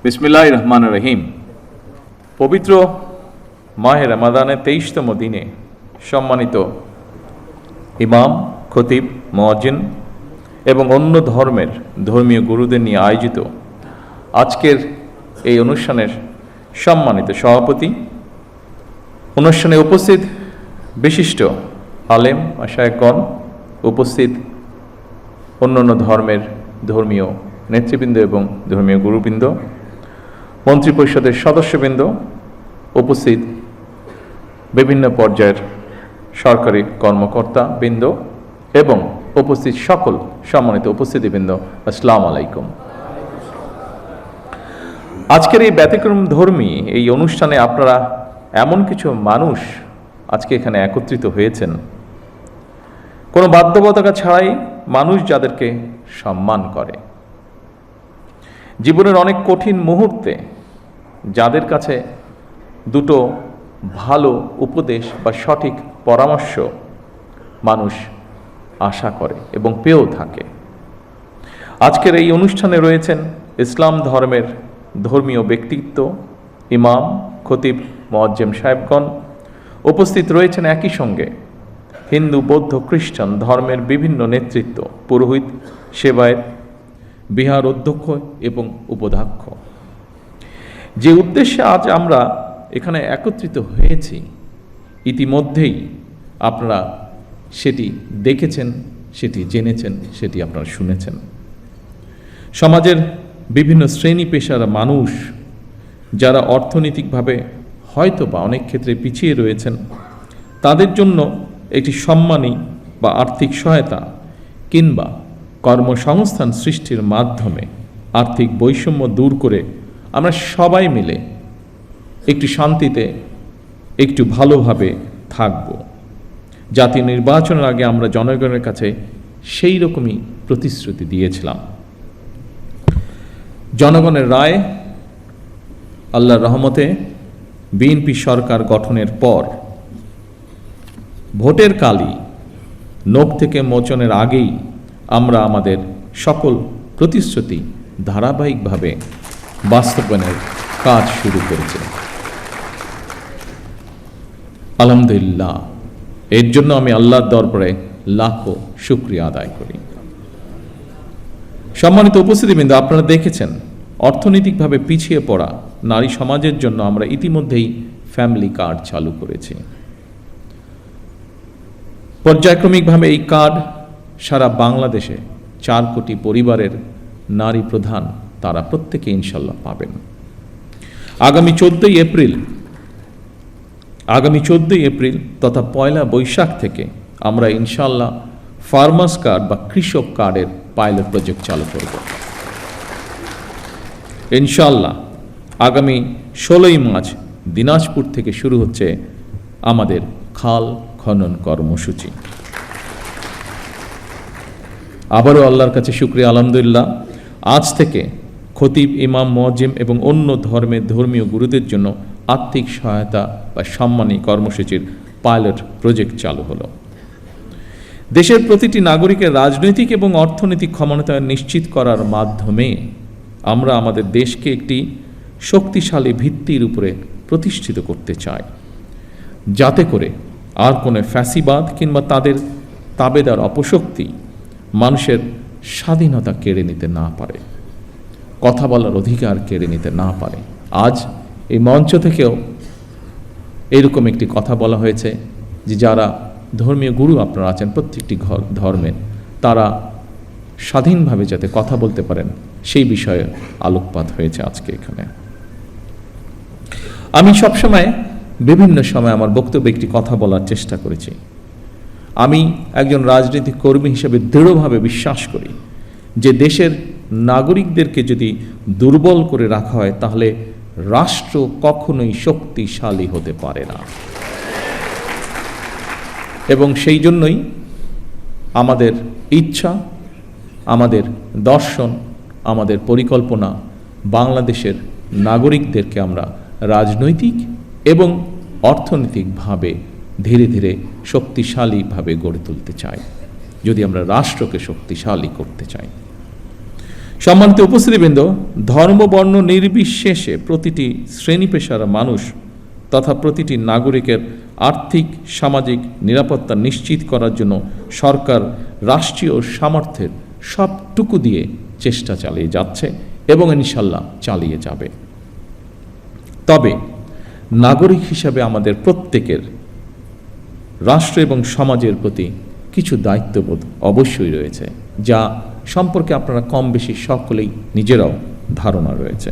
বিসমিল্লাহির রহমানির রহিম। পবিত্র মাহে রমাদানের 23তম দিনে সম্মানিত ইমাম, খতিব, মুয়াজ্জিন এবং অন্য ধর্মের ধর্মীয় গুরুদের নিয়ে আয়োজিত আজকের এই অনুষ্ঠানের সম্মানিত সভাপতি, অনুষ্ঠানে উপস্থিত বিশিষ্ট আলেম মাশায়েখগণ, উপস্থিত অন্যান্য ধর্মের ধর্মীয় নেতৃবৃন্দ এবং ধর্মীয় গুরুবৃন্দ, মন্ত্রিপরিষদের সদস্যবৃন্দ, উপস্থিত বিভিন্ন পর্যায়ের সরকারি কর্মকর্তা বৃন্দ এবং উপস্থিত সকল সম্মানিত উপস্থিতিবৃন্দ, আসসালামু আলাইকুম। আজকের এই ব্যতিক্রম ধর্মী এই অনুষ্ঠানে আপনারা এমন কিছু মানুষ আজকে এখানে একত্রিত হয়েছেন, কোনো বাধ্যবাধকতা ছাড়াই মানুষ যাদেরকে সম্মান করে, জীবনের অনেক কঠিন মুহূর্তে যাদের কাছে দুটো ভালো উপদেশ বা সঠিক পরামর্শ মানুষ আশা করে এবং পেয়েও থাকে। আজকের এই অনুষ্ঠানে রয়েছেন ইসলাম ধর্মের ধর্মীয় ব্যক্তিত্ব, ইমাম, খতিব, মুয়াজ্জিম সাহেবগণ। উপস্থিত রয়েছেন একই সঙ্গে হিন্দু, বৌদ্ধ, খ্রিস্টান ধর্মের বিভিন্ন নেতৃত্ব, পুরোহিত, সেবায়েত, বিহার অধ্যক্ষ এবং উপাধ্যক্ষ। যে উদ্দেশ্যে আজ আমরা এখানে একত্রিত হয়েছি, ইতিমধ্যেই আপনারা সেটি দেখেছেন, সেটি জেনেছেন, সেটি আপনারা শুনেছেন। সমাজের বিভিন্ন শ্রেণী পেশার মানুষ যারা অর্থনৈতিকভাবে হয়তো বা অনেক ক্ষেত্রে পিছিয়ে রয়েছেন, তাদের জন্য একটি সম্মানী বা আর্থিক সহায়তা কিংবা কর্মসংস্থান সৃষ্টির মাধ্যমে আর্থিক বৈষম্য দূর করে আমরা সবাই মিলে একটু শান্তিতে, একটু ভালোভাবে থাকব। জাতীয় নির্বাচনের আগে আমরা জনগণের কাছে সেই রকমই প্রতিশ্রুতি দিয়েছিলাম। জনগণের রায়, আল্লাহর রহমতে বিএনপি সরকার গঠনের পর ভোটের কালই নোট থেকে মোচনের আগেই আমরা আমাদের সকল প্রতিশ্রুতি ধারাবাহিকভাবে বাস্তবায়নের কাজ শুরু করেছি। আলহামদুলিল্লাহ, এর জন্য আমি আল্লাহর দরবারে লাখো শুকরিয়া আদায় করি। সম্মানিত উপস্থিতিবৃন্দ, আপনারা দেখেছেন অর্থনৈতিকভাবে পিছিয়ে পড়া নারী সমাজের জন্য আমরা ইতিমধ্যেই ফ্যামিলি কার্ড চালু করেছি। পর্যায়ক্রমিকভাবে এই কার্ড সারা বাংলাদেশে 4 কোটি পরিবারের নারী প্রধান তারা প্রত্যেকে ইনশাল্লাহ পাবেন। আগামী 14ই এপ্রিল তথা 1 বৈশাখ থেকে আমরা ইনশাল্লাহ ফার্মার্স কার্ড বা কৃষক কার্ডের পাইলট প্রজেক্ট চালু করব। ইনশাল্লাহ আগামী 16ই মার্চ দিনাজপুর থেকে শুরু হচ্ছে আমাদের খাল খনন কর্মসূচি। আবারও আল্লাহর কাছে শুকরিয়া, আলহামদুলিল্লাহ, আজ থেকে খতিব, ইমাম, মুয়াজ্জিম এবং অন্য ধর্মের ধর্মীয় গুরুদের জন্য আর্থিক সহায়তা বা সম্মানী কর্মসূচির পাইলট প্রজেক্ট চালু হলো। দেশের প্রতিটি নাগরিকের রাজনৈতিক এবং অর্থনৈতিক ক্ষমতায়ন নিশ্চিত করার মাধ্যমে আমরা আমাদের দেশকে একটি শক্তিশালী ভিত্তির উপরে প্রতিষ্ঠিত করতে চাই, যাতে করে আর কোনো ফ্যাসিবাদ কিংবা তাদের তাবেদার অপশক্তি মানুষের স্বাধীনতা কেড়ে নিতে না পারে, কথা বলার অধিকার কেড়ে নিতে না পারে। আজ এই মঞ্চ থেকেও এরকম একটি কথা বলা হয়েছে যে যারা ধর্মীয় গুরু আপনারা আছেন প্রত্যেকটি ধর্মের, তারা স্বাধীনভাবে যাতে কথা বলতে পারেন সেই বিষয়ে আলোকপাত হয়েছে আজকে এখানে। আমি সবসময় বিভিন্ন সময় আমার বক্তব্যে একটি কথা বলার চেষ্টা করেছি। আমি একজন রাজনৈতিক কর্মী হিসেবে দৃঢ়ভাবে বিশ্বাস করি যে দেশের নাগরিকদেরকে যদি দুর্বল করে রাখা হয় তাহলে রাষ্ট্র কখনোই শক্তিশালী হতে পারে না। এবং সেই জন্যই আমাদের ইচ্ছা, আমাদের দর্শন, আমাদের পরিকল্পনা বাংলাদেশের নাগরিকদেরকে আমরা রাজনৈতিক এবং অর্থনৈতিকভাবে ধীরে ধীরে শক্তিশালীভাবে গড়ে তুলতে চাই, যদি আমরা রাষ্ট্রকে শক্তিশালী করতে চাই। সম্মানিত উপস্থিতিবৃন্দ, ধর্ম বর্ণ নির্বিশেষে প্রতিটি শ্রেণী পেশার মানুষ তথা প্রতিটি নাগরিকের আর্থিক সামাজিক নিরাপত্তা নিশ্চিত করার জন্য সরকার রাষ্ট্রীয় সামর্থ্যের সবটুকু দিয়ে চেষ্টা চালিয়ে যাচ্ছে এবং ইনশাল্লাহ চালিয়ে যাবে। তবে নাগরিক হিসাবে আমাদের প্রত্যেকের রাষ্ট্র এবং সমাজের প্রতি কিছু দায়িত্ববোধ অবশ্যই রয়েছে, যা সম্পর্কে আপনারা কম বেশি সকলেই নিজেরাও ধারণা রয়েছে।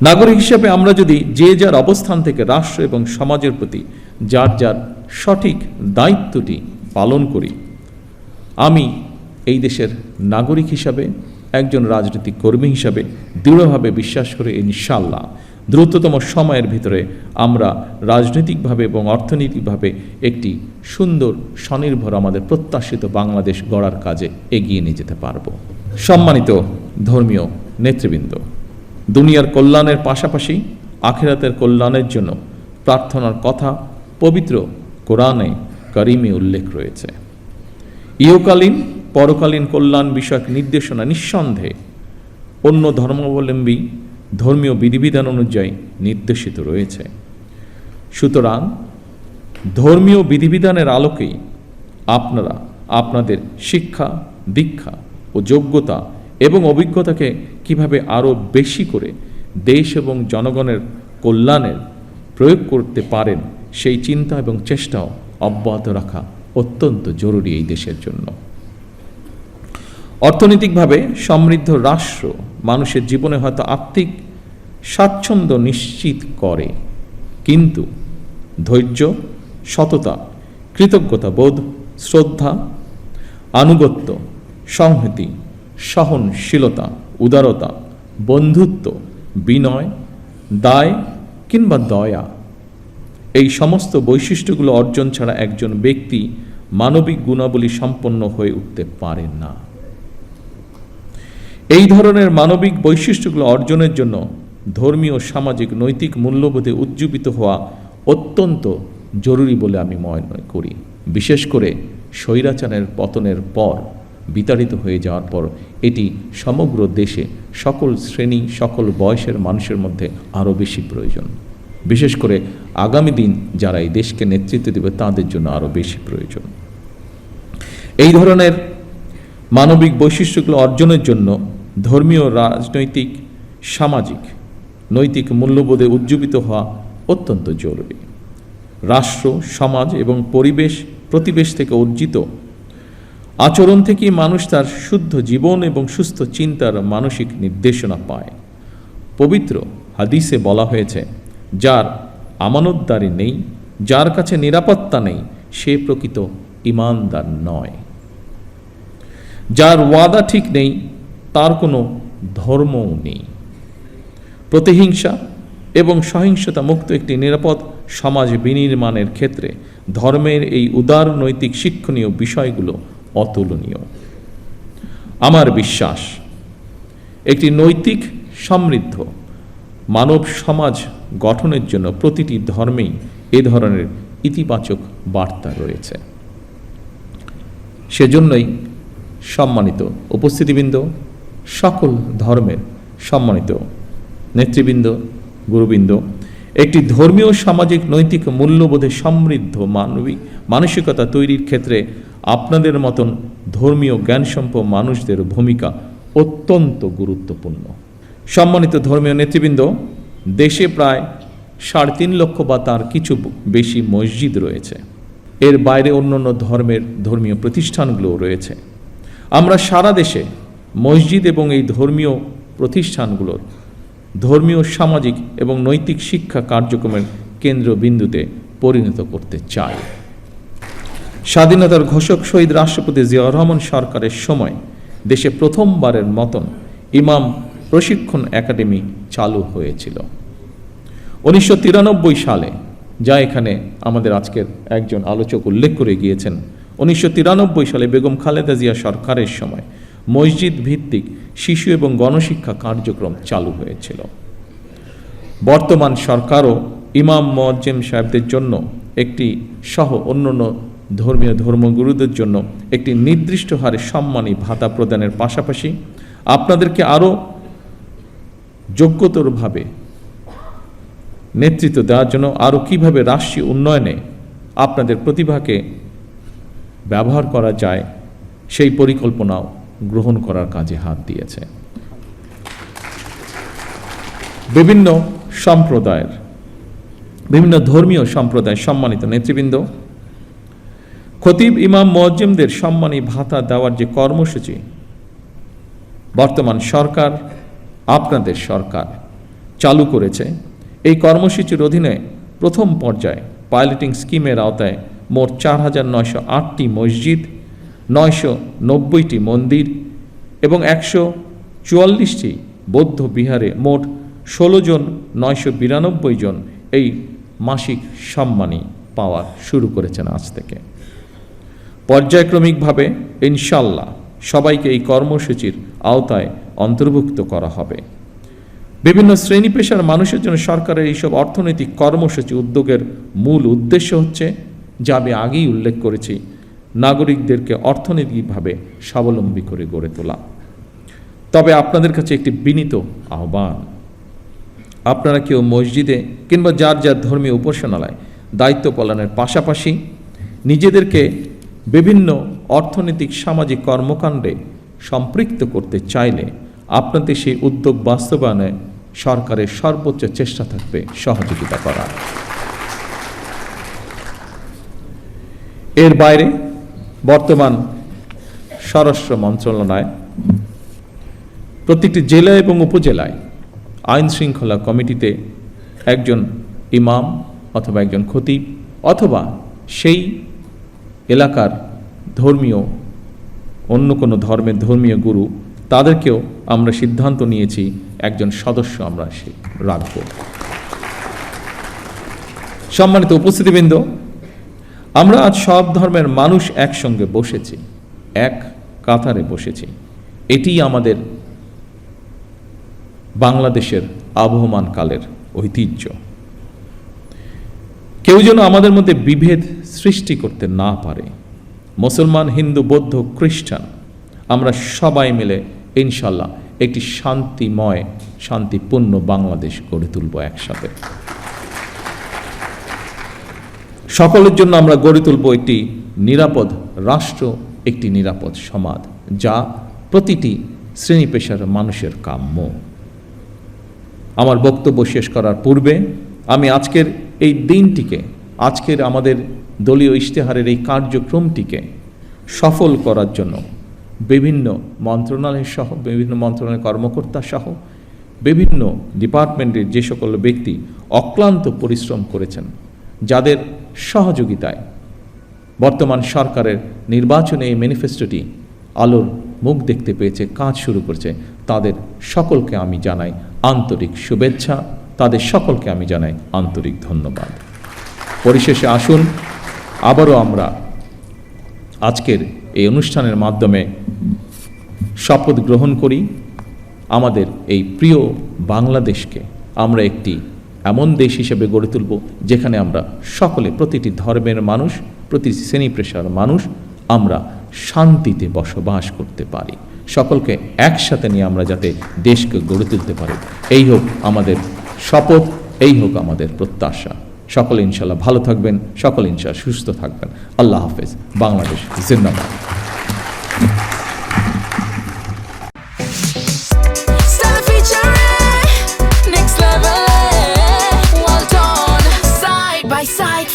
নাগরিক হিসাবে আমরা যদি যে যার অবস্থান থেকে রাষ্ট্র এবং সমাজের প্রতি যার যার সঠিক দায়িত্বটি পালন করি, আমি এই দেশের নাগরিক হিসাবে, একজন রাজনৈতিক কর্মী হিসাবে দৃঢ়ভাবে বিশ্বাস করে ইনশাআল্লাহ দ্রুততম সময়ের ভিতরে আমরা রাজনৈতিকভাবে এবং অর্থনৈতিকভাবে একটি সুন্দর স্বনির্ভর আমাদের প্রত্যাশিত বাংলাদেশ গড়ার কাজে এগিয়ে নিয়ে যেতে পারব। সম্মানিত ধর্মীয় নেতৃবৃন্দ, দুনিয়ার কল্যাণের পাশাপাশি আখিরাতের কল্যাণের জন্য প্রার্থনার কথা পবিত্র কোরআনে কারিমে উল্লেখ রয়েছে। ইহকালীন পরকালীন কল্যাণ বিষয়ক নির্দেশনা নিঃসন্দেহে অন্য ধর্মাবলম্বী ধর্মীয় বিধিবিধান অনুযায়ী নির্দেশিত রয়েছে। সুতরাং ধর্মীয় বিধিবিধানের আলোকেই আপনারা আপনাদের শিক্ষা, দীক্ষা ও যোগ্যতা এবং অভিজ্ঞতাকে কিভাবে আরও বেশি করে দেশ এবং জনগণের কল্যাণের প্রয়োগ করতে পারেন, সেই চিন্তা এবং চেষ্টাও অব্যাহত রাখা অত্যন্ত জরুরি এই দেশের জন্য। অর্থনৈতিকভাবে সমৃদ্ধ রাষ্ট্র মানুষের জীবনে হয়তো আর্থিক স্বাচ্ছন্দ্য নিশ্চিত করে, কিন্তু ধৈর্য, সততা, কৃতজ্ঞতা বোধ, শ্রদ্ধা, আনুগত্য, সংহতি, সহনশীলতা, উদারতা, বন্ধুত্ব, বিনয়, দায় কিংবা দয়া, এই সমস্ত বৈশিষ্ট্যগুলো অর্জন ছাড়া একজন ব্যক্তি মানবিক গুণাবলী সম্পন্ন হয়ে উঠতে পারে না। এই ধরনের মানবিক বৈশিষ্ট্যগুলো অর্জনের জন্য ধর্মীয়, সামাজিক, নৈতিক মূল্যবোধে উজ্জীবিত হওয়া অত্যন্ত জরুরি বলে আমি মনে করি। বিশেষ করে স্বৈরাচারের পতনের পর, বিতাড়িত হয়ে যাওয়ার পর এটি সমগ্র দেশে সকল শ্রেণী, সকল বয়সের মানুষের মধ্যে আরও বেশি প্রয়োজন। বিশেষ করে আগামী দিন যারা এই দেশকে নেতৃত্ব দেবে তাদের জন্য আরও বেশি প্রয়োজন। এই ধরনের মানবিক বৈশিষ্ট্যগুলো অর্জনের জন্য ধর্মীয়, রাজনৈতিক, সামাজিক, নৈতিক মূল্যবোধে উজ্জীবিত হওয়া অত্যন্ত জরুরি। রাষ্ট্র, সমাজ এবং প্রতিবেশ থেকে অর্জিত আচরণ থেকেই মানুষ তার শুদ্ধ জীবন এবং সুস্থ চিন্তার মানসিক নির্দেশনা পায়। পবিত্র হাদিসে বলা হয়েছে, যার আমানতদারি নেই, যার কাছে নিরাপত্তা নেই, সে প্রকৃত ঈমানদার নয়। যার ওয়াদা ঠিক নেই, তার কোনো ধর্মও নেই। প্রতিহিংসা এবং সহিংসতা মুক্ত একটি নিরাপদ সমাজ বিনির্মাণের ক্ষেত্রে ধর্মের এই উদার নৈতিক শিক্ষণীয় বিষয়গুলো অতুলনীয়। আমার বিশ্বাস, একটি নৈতিক সমৃদ্ধ মানব সমাজ গঠনের জন্য প্রতিটি ধর্মেই এ ধরনের ইতিবাচক বার্তা রয়েছে। সেজন্যই সম্মানিত উপস্থিতিবৃন্দ, সকল ধর্মের সম্মানিত নেতৃবৃন্দ, গুরুবৃন্দ, একটি ধর্মীয়, সামাজিক, নৈতিক মূল্যবোধে সমৃদ্ধ মানবিক মানসিকতা তৈরির ক্ষেত্রে আপনাদের মতন ধর্মীয় জ্ঞানসম্পন্ন মানুষদের ভূমিকা অত্যন্ত গুরুত্বপূর্ণ। সম্মানিত ধর্মীয় নেতৃবৃন্দ, দেশে প্রায় 3.5 লক্ষ বা তার কিছু বেশি মসজিদ রয়েছে। এর বাইরে অন্যান্য ধর্মের ধর্মীয় প্রতিষ্ঠানগুলোও রয়েছে। আমরা সারা দেশে মসজিদ এবং এই ধর্মীয় প্রতিষ্ঠানগুলোর ধর্মীয়, সামাজিক এবং নৈতিক শিক্ষা কার্যক্রমের কেন্দ্রবিন্দুতে পরিণত করতে চাই। স্বাধীনতার ঘোষক শহীদ রাষ্ট্রপতি জিয়াউর রহমান সরকারের সময় দেশে প্রথমবারের মতন ইমাম প্রশিক্ষণ একাডেমি চালু হয়েছিল 1993 সালে, যা এখানে আমাদের আজকের একজন আলোচক উল্লেখ করে গিয়েছেন। 1993 সালে বেগম খালেদা জিয়া সরকারের সময় মসজিদ ভিত্তিক শিশু এবং গণশিক্ষা কার্যক্রম চালু হয়েছিল। বর্তমান সরকারও ইমাম মুয়াজ্জিম সাহেবদের জন্য একটি সহ অন্যান্য ধর্মীয় ধর্মগুরুদের জন্য একটি নির্দিষ্ট হারে সম্মানী ভাতা প্রদানের পাশাপাশি আপনাদেরকে আরও যোগ্যতরভাবে নেতৃত্ব দেওয়ার জন্য আরও কীভাবে রাষ্ট্রীয় উন্নয়নে আপনাদের প্রতিভাকে ব্যবহার করা যায় সেই পরিকল্পনাও গ্রহণ করার কাজে হাত দিয়েছে। বিভিন্ন সম্প্রদায়ের, বিভিন্ন ধর্মীয় সম্প্রদায়ের সম্মানিত নেতৃবৃন্দ, খতিব ইমাম মুয়াজ্জিমদের সম্মানী ভাতা দেওয়ার যে কর্মসূচি বর্তমান সরকার, আপনাদের সরকার চালু করেছে, এই কর্মসূচির অধীনে প্রথম পর্যায়ে পাইলটিং স্কিমের আওতায় মোট 4,908টি মসজিদ, 990টি মন্দির এবং 144টি বৌদ্ধ বিহারে মোট 16 জন 992 জন এই মাসিক সম্মানী পাওয়া শুরু করেছেন আজ থেকে। পর্যায়ক্রমিকভাবে ইনশাল্লাহ সবাইকে এই কর্মসূচির আওতায় অন্তর্ভুক্ত করা হবে। বিভিন্ন শ্রেণী পেশার মানুষের জন্য সরকারের এইসব অর্থনৈতিক কর্মসূচি উদ্যোগের মূল উদ্দেশ্য হচ্ছে, যা আমি আগেই উল্লেখ করেছি, নাগরিকদেরকে অর্থনৈতিকভাবে স্বাবলম্বী করে গড়ে তোলা। তবে আপনাদের কাছে একটি বিনীত আহ্বান, আপনারা কেউ মসজিদে কিংবা যার যার ধর্মীয় উপাসনালয় দায়িত্ব পালনের পাশাপাশি নিজেদেরকে বিভিন্ন অর্থনৈতিক সামাজিক কর্মকাণ্ডে সম্পৃক্ত করতে চাইলে আপনাদের সেই উদ্যোগ বাস্তবায়নে সরকারের সর্বোচ্চ চেষ্টা থাকবে সহযোগিতা করার। এর বাইরে বর্তমান স্বরাষ্ট্র মন্ত্রণালয় প্রত্যেকটি জেলা এবং উপজেলায় আইন শৃঙ্খলা কমিটিতে একজন ইমাম অথবা একজন খতিব অথবা সেই এলাকার ধর্মীয় অন্য কোনো ধর্মের ধর্মীয় গুরু, তাদেরকেও আমরা সিদ্ধান্ত নিয়েছি একজন সদস্য আমরা রাখব। সম্মানিত উপস্থিতিবৃন্দ, আমরা আজ সব ধর্মের মানুষ একসঙ্গে বসেছি, এক কাতারে বসেছি। এটিই আমাদের বাংলাদেশের আবহমান কালের ঐতিহ্য। কেউ যেন আমাদের মধ্যে বিভেদ সৃষ্টি করতে না পারে। মুসলমান, হিন্দু, বৌদ্ধ, খ্রিস্টান, আমরা সবাই মিলে ইনশাল্লাহ একটি শান্তিময়, শান্তিপূর্ণ বাংলাদেশ গড়ে তুলব একসাথে। সকলের জন্য আমরা গড়ে তুলব একটি নিরাপদ রাষ্ট্র, একটি নিরাপদ সমাজ, যা প্রতিটি শ্রেণী পেশার মানুষের কাম্য। আমার বক্তব্য শেষ করার পূর্বে আমি আজকের এই দিনটিকে, আজকের আমাদের দলীয় ইশতেহারের এই কার্যক্রমটিকে সফল করার জন্য বিভিন্ন মন্ত্রণালয় সহ, বিভিন্ন মন্ত্রণালয়ের কর্মকর্তা সহ বিভিন্ন ডিপার্টমেন্টের যে সকল ব্যক্তি অক্লান্ত পরিশ্রম করেছেন, যাদের সহযোগিতায় বর্তমান সরকারের নির্বাচনে এই ম্যানিফেস্টোটি আলোর মুখ দেখতে পেয়েছে, কাজ শুরু করছে, তাদের সকলকে আমি জানাই আন্তরিক শুভেচ্ছা, তাদের সকলকে আমি জানাই আন্তরিক ধন্যবাদ। পরিশেষে আসুন আবারও আমরা আজকের এই অনুষ্ঠানের মাধ্যমে শপথ গ্রহণ করি, আমাদের এই প্রিয় বাংলাদেশকে আমরা একটি এমন দেশ হিসেবে গড়ে তুলব যেখানে আমরা সকলে, প্রতিটি ধর্মের মানুষ, প্রতিটি শ্রেণী পেশার মানুষ, আমরা শান্তিতে বসবাস করতে পারি। সকলকে একসাথে নিয়ে আমরা যাতে দেশকে গড়ে তুলতে পারি, এই হোক আমাদের শপথ, এই হোক আমাদের প্রত্যাশা। সকলে ইনশাল্লাহ ভালো থাকবেন, সকলে ইনশাল্লাহ সুস্থ থাকবেন। আল্লাহ হাফেজ। বাংলাদেশ জিন্দাবাদ।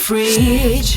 Fridge.